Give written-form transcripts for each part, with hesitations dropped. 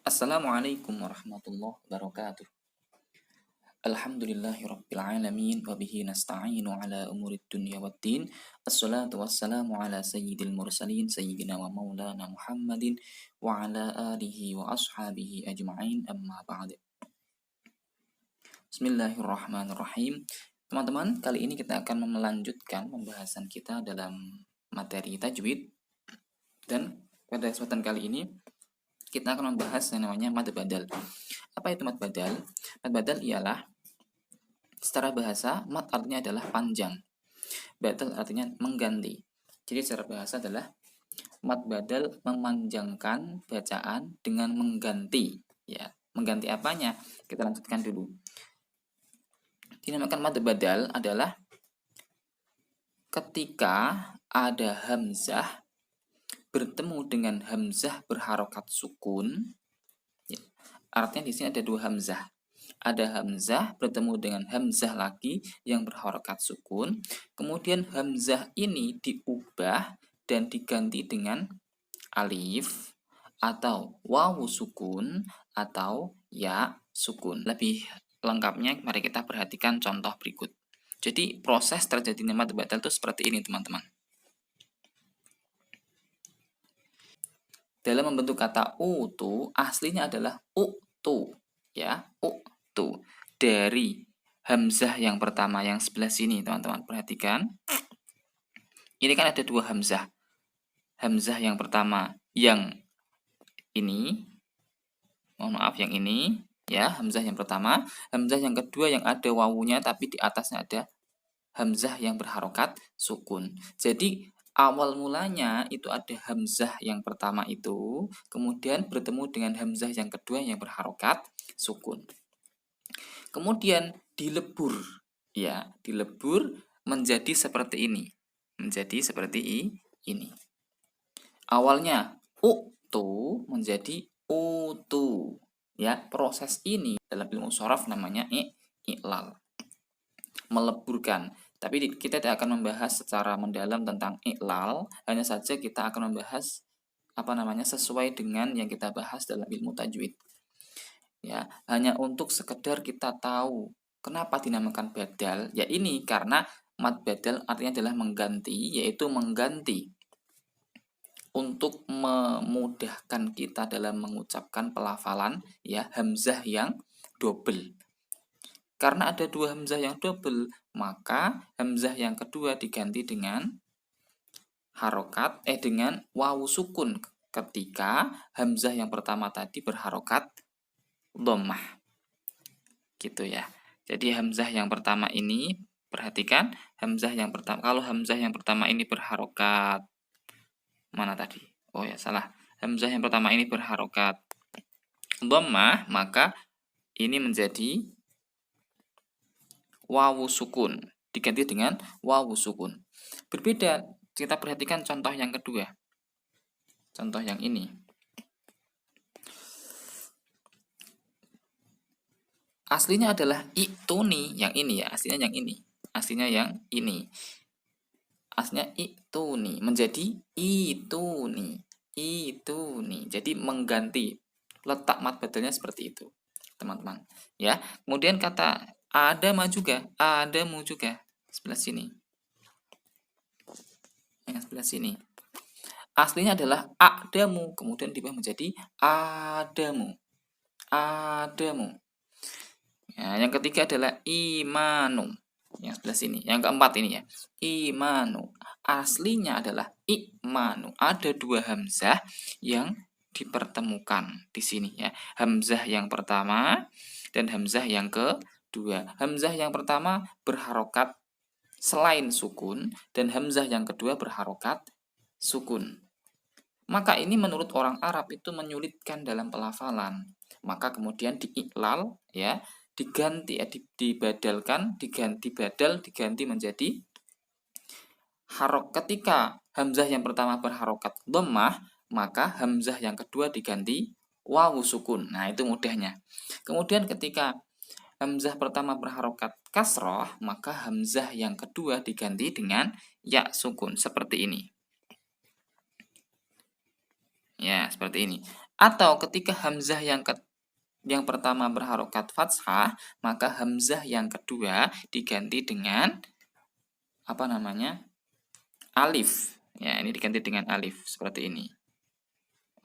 Assalamualaikum warahmatullahi wabarakatuh. Alhamdulillahirabbil alamin wa bihi nasta'inu ala umurid dunya waddin. Assalatu wassalamu ala sayyidil mursalin sayyidina wa maulana Muhammadin wa ala alihi wa ashabihi ajma'in amma ba'd. Bismillahirrahmanirrahim. Teman-teman, kali ini kita akan melanjutkan pembahasan kita dalam materi tajwid, dan pada kesempatan kali ini kita akan membahas yang namanya mad badal. Apa itu mad badal? Mad badal ialah secara bahasa, mad artinya adalah panjang, badal artinya mengganti. Jadi secara bahasa adalah mad badal memanjangkan bacaan dengan mengganti. Ya, mengganti apanya? Kita lanjutkan dulu. Dinamakan mad badal adalah ketika ada hamzah bertemu dengan hamzah berharokat sukun. Ya, artinya di sini ada dua hamzah. Ada hamzah bertemu dengan hamzah lagi yang berharokat sukun. Kemudian hamzah ini diubah dan diganti dengan alif atau wawu sukun atau ya sukun. Lebih lengkapnya mari kita perhatikan contoh berikut. Jadi proses terjadinya mad badal itu seperti ini, teman-teman. Dalam membentuk kata utu, aslinya adalah utu, ya, utu. Dari hamzah yang pertama yang sebelah sini, teman-teman, perhatikan. Ini kan ada dua hamzah. Hamzah yang pertama yang ini, mohon maaf, yang ini, ya, hamzah yang pertama. Hamzah yang kedua yang ada wawunya tapi di atasnya ada hamzah yang berharokat sukun. Jadi awal mulanya itu ada hamzah yang pertama itu, kemudian bertemu dengan hamzah yang kedua yang berharokat sukun. Kemudian dilebur, ya, dilebur menjadi seperti ini. Menjadi seperti ini. Awalnya utu menjadi utu. Ya, proses ini dalam ilmu shoraf namanya i'lal. Meleburkan. Tapi kita tidak akan membahas secara mendalam tentang i'lal, hanya saja kita akan membahas sesuai dengan yang kita bahas dalam ilmu tajwid. Ya, hanya untuk sekedar kita tahu kenapa dinamakan badal. Ya ini karena mad badal artinya adalah mengganti, yaitu mengganti untuk memudahkan kita dalam mengucapkan pelafalan, ya, hamzah yang double. Karena ada dua hamzah yang double, maka hamzah yang kedua diganti dengan dengan wawu sukun ketika hamzah yang pertama tadi berharokat dhammah. Gitu ya. Jadi hamzah yang pertama ini, perhatikan hamzah yang pertama. Kalau hamzah yang pertama ini berharokat mana tadi? Oh ya, salah. Hamzah yang pertama ini berharokat dhammah, maka ini menjadi wawu sukun, diganti dengan wawu sukun. Berbeda, kita perhatikan contoh yang kedua. Contoh yang ini. Aslinya adalah ituni, yang ini ya, aslinya yang ini. Aslinya yang ini. Aslinya ituni menjadi ituni. Ituni. Jadi mengganti, letak mad badalnya seperti itu, teman-teman. Ya. Kemudian kata adamu juga sebelah sini. Yang sebelah sini. Aslinya adalah adamu, kemudian diubah menjadi adamu. Adamu. Ya, yang ketiga adalah imanu. Yang sebelah sini. Yang keempat ini ya. Imanu. Aslinya adalah imanu. Ada dua hamzah yang dipertemukan di sini ya. Hamzah yang pertama dan hamzah yang kedua. Hamzah yang pertama berharokat selain sukun dan hamzah yang kedua berharokat sukun. Maka ini menurut orang Arab itu menyulitkan dalam pelafalan. Maka kemudian diiklal, ya, diganti, dibadalkan, diganti menjadi ketika hamzah yang pertama berharokat dhammah, maka hamzah yang kedua diganti wawu sukun. Nah, itu mudahnya. Kemudian ketika hamzah pertama berharokat kasroh, maka hamzah yang kedua diganti dengan ya sukun, seperti ini. Ya, seperti ini. Atau ketika hamzah yang pertama berharokat fathah, maka hamzah yang kedua diganti dengan apa namanya? Alif. Ya, ini diganti dengan alif seperti ini.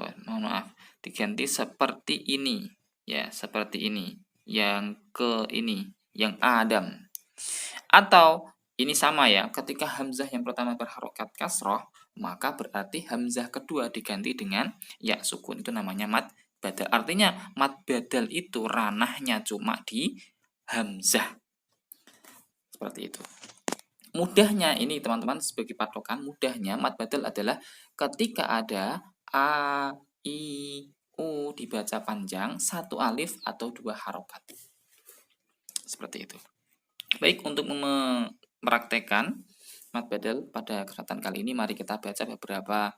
Oh, mohon maaf. Diganti seperti ini. Ya, seperti ini. Yang ke ini, yang Adam. Atau ini sama ya, ketika hamzah yang pertama berharokat kasroh, maka berarti hamzah kedua diganti dengan ya sukun. Itu namanya mad badal. Artinya mad badal itu ranahnya cuma di hamzah. Seperti itu. Mudahnya ini teman-teman sebagai patokan, mudahnya mad badal adalah ketika ada a, i, u dibaca panjang, satu alif atau dua harokat. Seperti itu. Baik, untuk mempraktekkan mad badal pada kesempatan kali ini, mari kita baca beberapa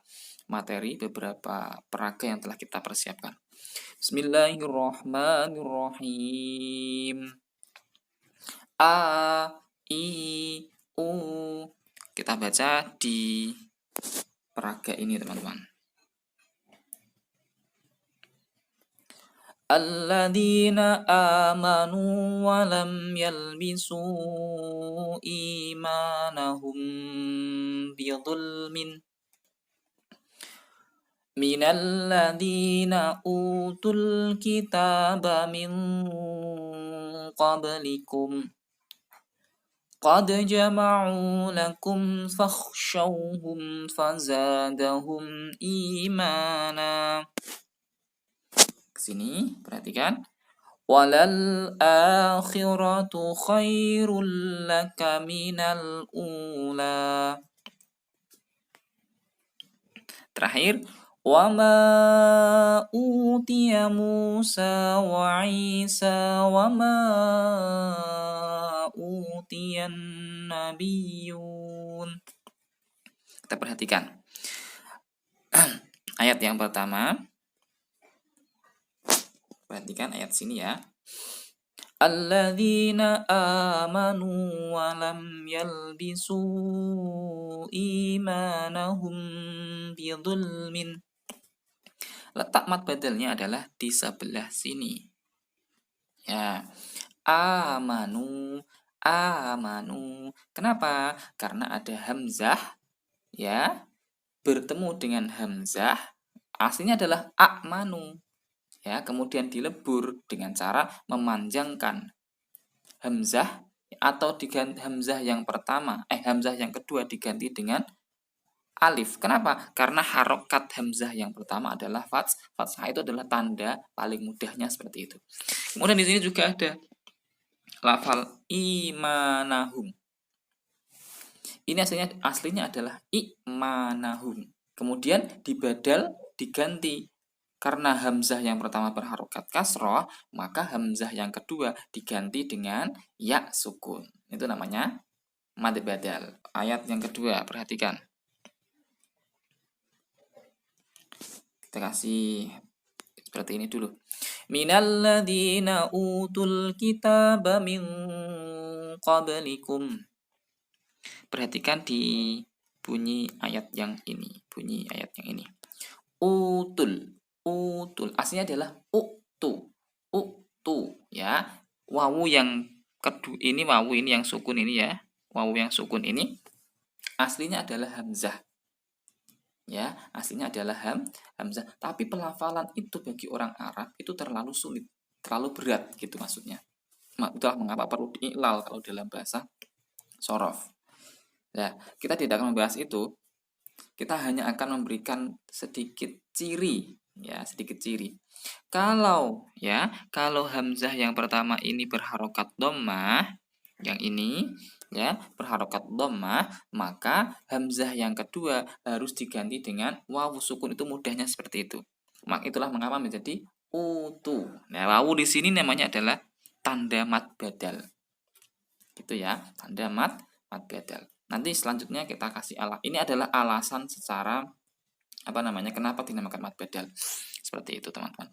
materi, beberapa peraga yang telah kita persiapkan. Bismillahirrahmanirrahim. A, I, U. Kita baca di peraga ini, teman-teman. Alladzina amanu wa lam yalbisu imanahum bidhulmin minalladzina utul kitaba min qablikum qad jama'u lakum fakhshawhum fazadahum imana. Sini perhatikan, walal akhiratu khairul laka minal ula. Terakhir, wa ma utiya Musa wa Isa wa ma utiyan nabiyun. Kita perhatikan ayat yang pertama. Perhatikan ayat sini ya. Alladzina amanu wa lam yalbisu imanahum bidhulmin. Letak mad badalnya adalah di sebelah sini. Ya. Amanu, amanu. Kenapa? Karena ada hamzah ya bertemu dengan hamzah aslinya adalah amanu. Ya, kemudian dilebur dengan cara memanjangkan hamzah atau diganti hamzah yang pertama, hamzah yang kedua diganti dengan alif. Kenapa? Karena harokat hamzah yang pertama adalah fathah itu adalah tanda paling mudahnya seperti itu. Kemudian di sini juga ada lafal imanahum. Ini aslinya adalah imanahum. Kemudian dibadal diganti. Karena hamzah yang pertama berharokat kasroh, maka hamzah yang kedua diganti dengan ya sukun. Itu namanya mad badal. Ayat yang kedua, perhatikan. Kita kasih seperti ini dulu. Minalladzina utul kitaba min qablikum. Perhatikan di bunyi ayat yang ini. Utul. Aslinya adalah uktu ya. Wawu yang kedua ini, wawu ini yang sukun ini ya. Wawu yang sukun ini aslinya adalah hamzah. Ya, aslinya adalah hamzah. Tapi pelafalan itu bagi orang Arab itu terlalu sulit, terlalu berat gitu maksudnya. Itulah mengapa perlu diiklal kalau dalam bahasa shorof. Nah, kita tidak akan membahas itu. Kita hanya akan memberikan sedikit ciri, ya, sedikit ciri. Kalau hamzah yang pertama ini berharokat dhammah, yang ini ya berharokat dhammah, maka hamzah yang kedua harus diganti dengan wawu sukun. Itu mudahnya seperti itu. Itulah mengapa menjadi utu. Nah, wawu di sini namanya adalah tanda mad badal. Gitu ya, tanda mad badal. Nanti selanjutnya kita kasih ini adalah alasan secara kenapa dinamakan mad badal. Seperti itu, teman-teman.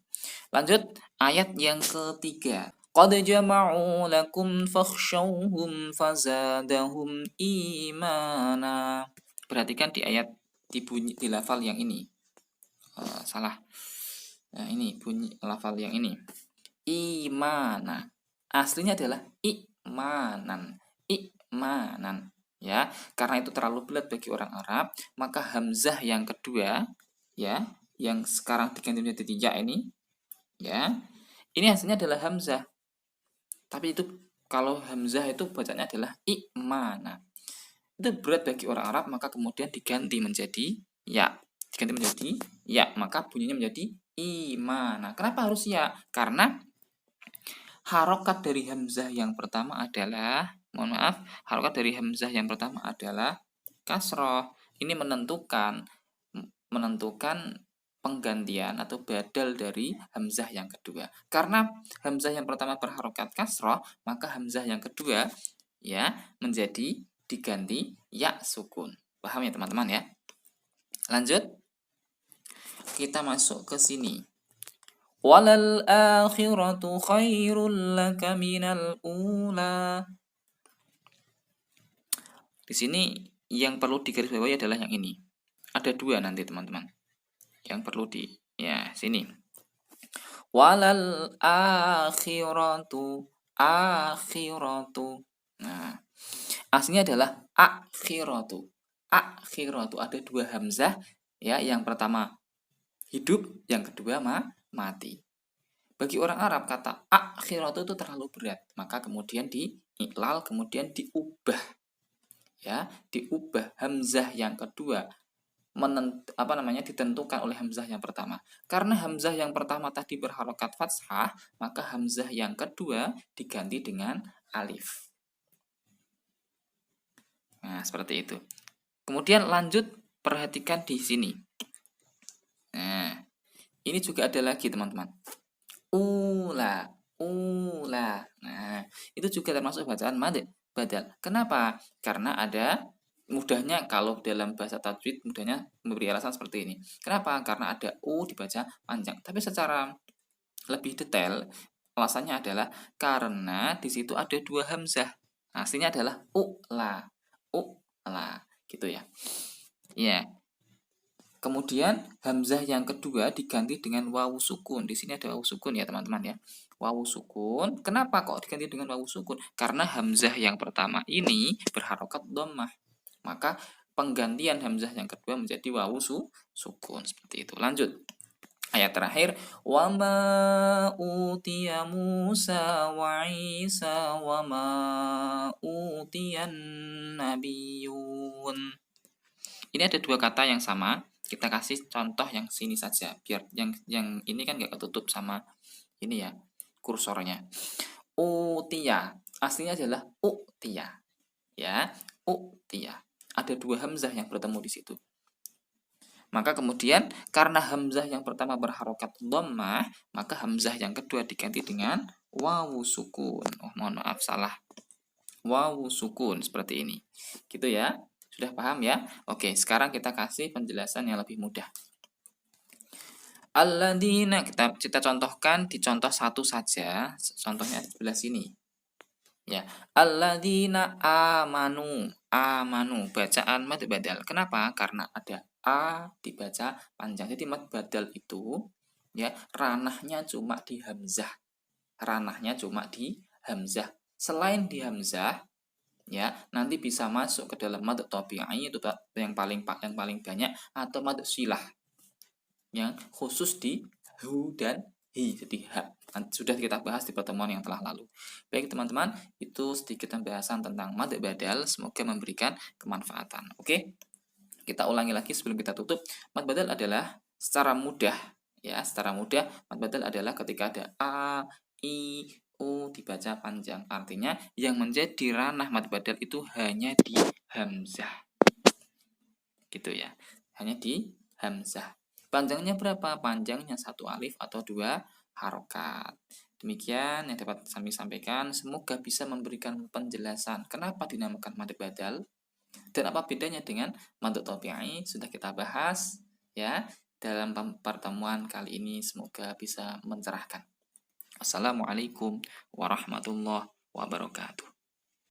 Lanjut ayat yang ketiga. Qad jama'u lakum fakhshawhum fazadahum imana. Perhatikan di ayat di lafal yang ini. Salah. Nah, ini bunyi lafal yang ini. Imana. Aslinya adalah imanan. Imanan. Ya, karena itu terlalu berat bagi orang Arab, maka hamzah yang kedua, ya, yang sekarang diganti menjadi ya ini, ya, ini hasilnya adalah hamzah. Tapi itu kalau hamzah itu bacanya adalah imana. Itu berat bagi orang Arab, maka kemudian diganti menjadi ya. Diganti menjadi ya, maka bunyinya menjadi imana. Kenapa harus ya? Karena harokat dari hamzah yang pertama adalah, mohon maaf, harokat dari hamzah yang pertama adalah kasroh. Ini menentukan penggantian atau badal dari hamzah yang kedua. Karena hamzah yang pertama berharokat kasroh, maka hamzah yang kedua ya menjadi diganti ya sukun. Paham ya teman-teman ya? Lanjut. Kita masuk ke sini. Walal akhiratu khairul laka minal ula. Di sini yang perlu digarisbawahi adalah yang ini. Ada dua nanti teman-teman. Yang perlu ya sini. Walal akhiratu. Nah, aslinya adalah akhiratu. Akhiratu ada dua hamzah ya, yang pertama hidup, yang kedua mati. Bagi orang Arab kata akhiratu itu terlalu berat, maka kemudian diiklal, kemudian diubah. Ya, diubah hamzah yang kedua ditentukan oleh hamzah yang pertama. Karena hamzah yang pertama tadi berharokat fathah, maka hamzah yang kedua diganti dengan alif. Nah, seperti itu. Kemudian lanjut, perhatikan di sini. Nah, ini juga ada lagi teman-teman. Ula. Nah, itu juga termasuk bacaan mad badal. Kenapa? Karena ada mudahnya kalau dalam bahasa tajwid mudahnya memberi alasan seperti ini. Kenapa? Karena ada u dibaca panjang. Tapi secara lebih detail alasannya adalah karena di situ ada dua hamzah. Aslinya adalah ula. Gitu ya. Ya. Kemudian hamzah yang kedua diganti dengan wawu sukun. Di sini ada wawu sukun ya teman-teman ya. Wawu sukun. Kenapa kok diganti dengan wawu sukun? Karena hamzah yang pertama ini berharokat dhammah. Maka penggantian hamzah yang kedua menjadi wawu sukun. Seperti itu. Lanjut. Ayat terakhir, wa ma utiya Musa wa Isa wa ma utiyan nabiyun. Ini ada dua kata yang sama. Kita kasih contoh yang sini saja, biar yang ini kan nggak ketutup sama ini ya kursornya. Utiya, aslinya adalah utiya, ya utiya. Ada dua hamzah yang bertemu di situ. Maka kemudian karena hamzah yang pertama berharokat dhammah, maka hamzah yang kedua diganti dengan wawu sukun. Oh, mohon maaf salah. Wawu sukun seperti ini. Gitu ya. Sudah paham ya? Oke, sekarang kita kasih penjelasan yang lebih mudah. Alladzina, kita contohkan di contoh satu saja. Contohnya di sebelah sini. Ya, alladzina amanu. Bacaan mad badal. Kenapa? Karena ada a dibaca panjang. Jadi mad badal itu ya ranahnya cuma di hamzah. Selain di hamzah, ya nanti bisa masuk ke dalam mad tabi'i itu yang paling banyak, atau mad silah yang khusus di hu dan hi, jadi ha. Sudah kita bahas di pertemuan yang telah lalu. Baik teman-teman, itu sedikit pembahasan tentang mad badal, semoga memberikan kemanfaatan. Oke, kita ulangi lagi sebelum kita tutup. Mad badal adalah secara mudah mad badal adalah ketika ada a, i, dibaca panjang. Artinya yang menjadi ranah mad badal itu hanya di hamzah. Gitu ya. Hanya di hamzah. Panjangnya berapa? Panjangnya 1 alif atau 2 harokat. Demikian yang dapat kami sampaikan. Semoga bisa memberikan penjelasan kenapa dinamakan mad badal dan apa bedanya dengan mad tabi'i. Sudah kita bahas ya dalam pertemuan kali ini. Semoga bisa mencerahkan. Assalamualaikum warahmatullahi wabarakatuh.